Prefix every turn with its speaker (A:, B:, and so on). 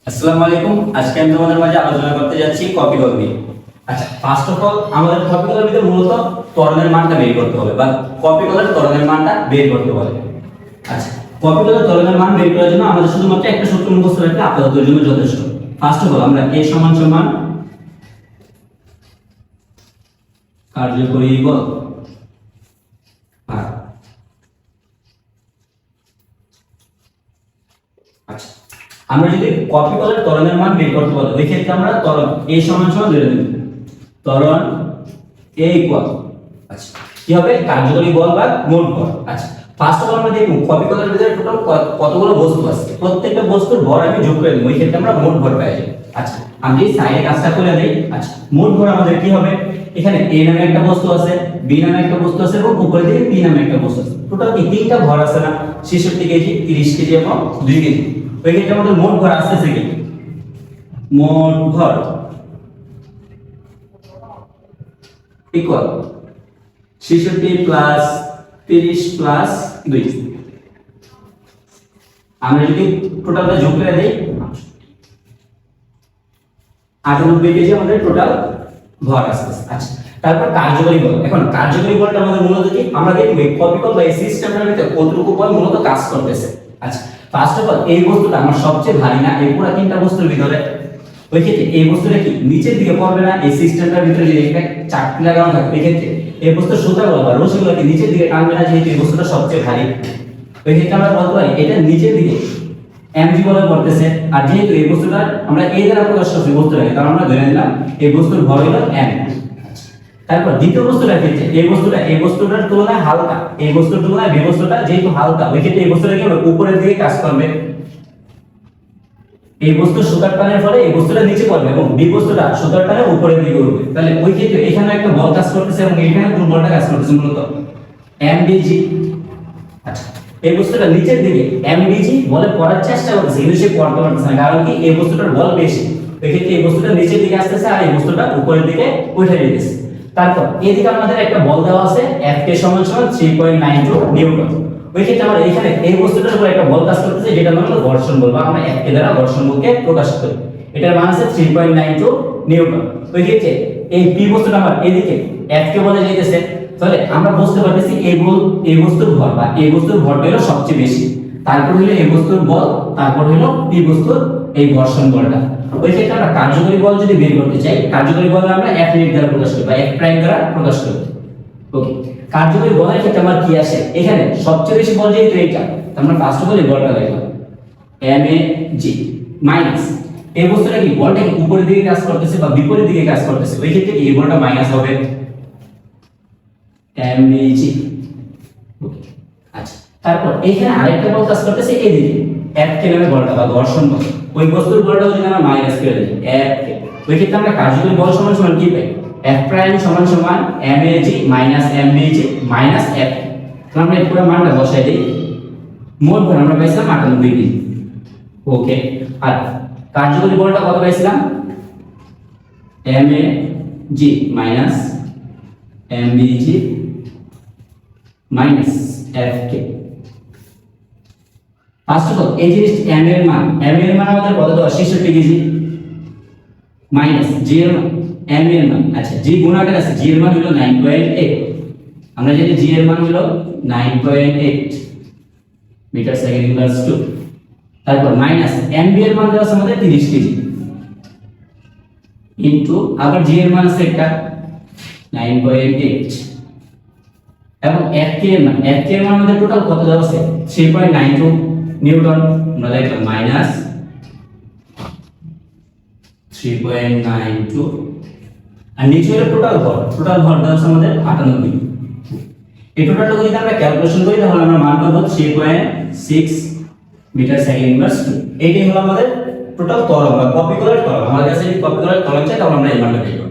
A: আসসালামু আলাইকুম। আজকে আমি তোমাদের মাঝে আলোচনা করতে যাচ্ছি কপি কল নিয়ে। আচ্ছা, ফার্স্ট অফ অল আমাদের কপি কলের ভিতরে মূলত ত্বরণের মানটা বের করতে হবে বা কপি কলের ত্বরণের মানটা বের করতে হবে। আচ্ছা, কপি কলের ত্বরণের মান বের করার জন্য আমাদের শুধুমাত্র একটা সূত্র মুখস্থ রাখলে আপাতত জন্য যথেষ্ট। ফার্স্ট অফ অল আমরা a সমান সমান কার্যকরী বল আর আচ্ছা, আমরা যদি কপি কলের ত্বরণের মান বের করতে বলি ওই ক্ষেত্রে আমরা ত্বরণ a সমান সমান ধরে নেব। ত্বরণ a ইকুয়াল আচ্ছা কি হবে কার্যকরী বল বা মোট ভর। আচ্ছা, ফার্স্ট অফ অল আমরা দেখব কপি কলের ভিতরে টোটাল কতগুলো বস্তু আছে, প্রত্যেকটা বস্তুর ভর আমি যোগ করে দেব, ওই ক্ষেত্রে আমরা মোট ভর পাই যাব। আচ্ছা, আমি এই সাইডে কাজটা করে দেই। আচ্ছা, মোট ভর আমাদের কি হবে, এখানে a নামে একটা বস্তু আছে, b নামে একটা বস্তু আছে এবং উপরে দিকে p নামে একটা বস্তু আছে। টোটাল কি তিনটা ভর আছে না, 66 কেজি, 30 কেজি এবং 2 কেজি। ওই ক্ষেত্রে আমাদের মোট ভর আসছে কি, মোট ভর ইকুয়াল 66 প্লাস 30 প্লাস 2। আমরা যদি টোটালটা যোগ করে দেই 98 কেজি আমাদের টোটাল ভর আসছে। আচ্ছা, তারপর কার্যকরী বল। এখন কার্যকরী বলটা আমাদের মূলত কি, আমরা দেখব এই কপি কল বা এই সিস্টেমটার ভিতরে কতটুকু বল মূলত কাজ করতেছে। আচ্ছা, ফার্স্ট অফ অল এই বস্তুটা আমার সবচেয়ে ভারী না, এই পুরো তিনটা বস্তুর ভিতরে ওই ক্ষেত্রে এই বস্তুটা কি নিচের দিকে পড়বে না, এই সিস্টেমটার ভিতরে যদি একটা চাকতি লাগানো থাকে এই ক্ষেত্রে এই বস্তুর সুতাগুলো বা রশিগুলো কি নিচের দিকে টানবে না, যেহেতু এই বস্তুটা সবচেয়ে ভারী। ওই ক্ষেত্রে আমরা বলতে পারি এটা নিচের দিকে mg বলে পড়তেছে। আর যেহেতু এই বস্তুটা আমরা এই দ্বারা প্রকাশ করছি বস্তুটাকে, কারণ আমরা ধরে নিলাম এই বস্তুর ভর হলো m। তারপর দ্বিতীয় বস্তুটা ক্ষেত্রে এই বস্তুটার তুলনায় হালকা, এই বস্তুর তুলনায় এই বস্তুটা যেহেতু হালকা ওই ক্ষেত্রে এই বস্তুটা কি হবে উপরের দিকে কাজ করবে। এই বস্তুর সুতার টানের ফলে এই বস্তুটা নিচে পড়বে এবং বি বস্তুটা সুতার টানে উপরের দিকে উঠবে। তাহলে ওই ক্ষেত্রে এখানে একটা বল কাজ করতেছে এবং এখানে কোন বলটা কাজ করতেছে মূলত mdg। আচ্ছা, এই বস্তুটা নিচের দিকে mdg বলে পড়ার চেষ্টা করতেছে কিন্তু সে পড়তে পারতেছে না, কারণ কি এই বস্তুটার বল বেশি। ওই ক্ষেত্রে এই বস্তুটা নিচের দিকে আসতেছে আর এই বস্তুটা উপরের দিকে উঠে যেতেছে। তারপর এদিকে আমাদের একটা বল দেওয়া আছে Fk সমান সমান 3.92 নিউটন। ওই ক্ষেত্রে আমরা এখানে এই বস্তুটার উপর একটা বল কাজ করতেছে যেটা নাম হলো ঘর্ষণ বল, বা আমরা Fk দ্বারা ঘর্ষণ বলকে প্রকাশ করি। এটার মান আছে 3.92 নিউটন। ওই ক্ষেত্রে এই p বস্তুটা আমার এদিকে Fk বলে যাইতেছে, তাহলে আমরা বুঝতে পারতেছি এই বস্তুর ভর বা এই বস্তুর ভরটা হলো সবচেয়ে বেশি, তারপর হলো এই বস্তুর বল, তারপর হলো p বস্তুর এই ঘর্ষণ বলটা। ওই ক্ষেত্রে আমরা কার্যকরী বল যদি বের করতে চাই, কার্যকরী বল আমরা F ইউনিট দ্বারা প্রকাশ করি বা F প্রাইম দ্বারা প্রকাশ করি। ওকে, কার্যকরী বলের ক্ষেত্রে আমার কি আসে, এখানে সবচেয়ে বেশি বল যেহেতু এইটা, আমরা ফার্স্ট অফ অল এই বলটা লিখলাম mg মাইনাস এই বস্তুটা কি বলটা কি উপরের দিকে কাজ করতেছে বা বিপরীত দিকে কাজ করতেছে, ওই ক্ষেত্রে এই বলটা মাইনাস হবে mg। আচ্ছা, তারপর এখানে আরেকটা বল কাজ করতেছে এদিকে Fk নামে বলটা বা ঘর্ষণ বল, ওই বস্তুর বলটা যদি আমরা মাইনাস করে দিই Fk, ওই ক্ষেত্রে আমরা কার্যকরী বল সমান সমান কি পাই, F প্রাইম সমান সমান mag minus mbg minus F। তাহলে আমরা এই পুরো মানটা বসাই দেই, মোট ভর আমরা পাইছিলাম 98 কেজি। ওকে, আর কার্যকরী বলটা কত পাইছিলাম mag minus mbg minus Fk। First of all এই জিনিস m এর মান আমাদের কত দেওয়া 66 কেজি মাইনাস g এর মান m এর মান। আচ্ছা, g গুণাকার আছে, g এর মান হলো 9.8, আমরা জানি g এর মান হলো 9.8 মিটার সেকেন্ড ইনভার্স 2। তারপর মাইনাস mb এর মান দেওয়া আছে আমাদের 30 কেজি ইনটু আবার g এর মান আছে একটা 9.8 এবং Fk এর মান আমাদের টোটাল কত দেওয়া আছে 3.92 নিউটন। আমরা লিখলাম মাইনাস 3.92 আর নিচে হলো টোটাল ভর দেওয়া আছে আমাদের 98। এই টোটালটা যদি আমরা ক্যালকুলেশন করি তাহলে আমরা মান পাবো 3.6 মিটার সেকেন্ড ইনভার্স 2। এইটাই হলো আমাদের টোটাল ত্বরণ বা কপি কলের ত্বরণ। আমাদের কাছে যদি কপি কলের ত্বরণ চাই তাহলে আমরা এই মানটা পেয়ে যাবো।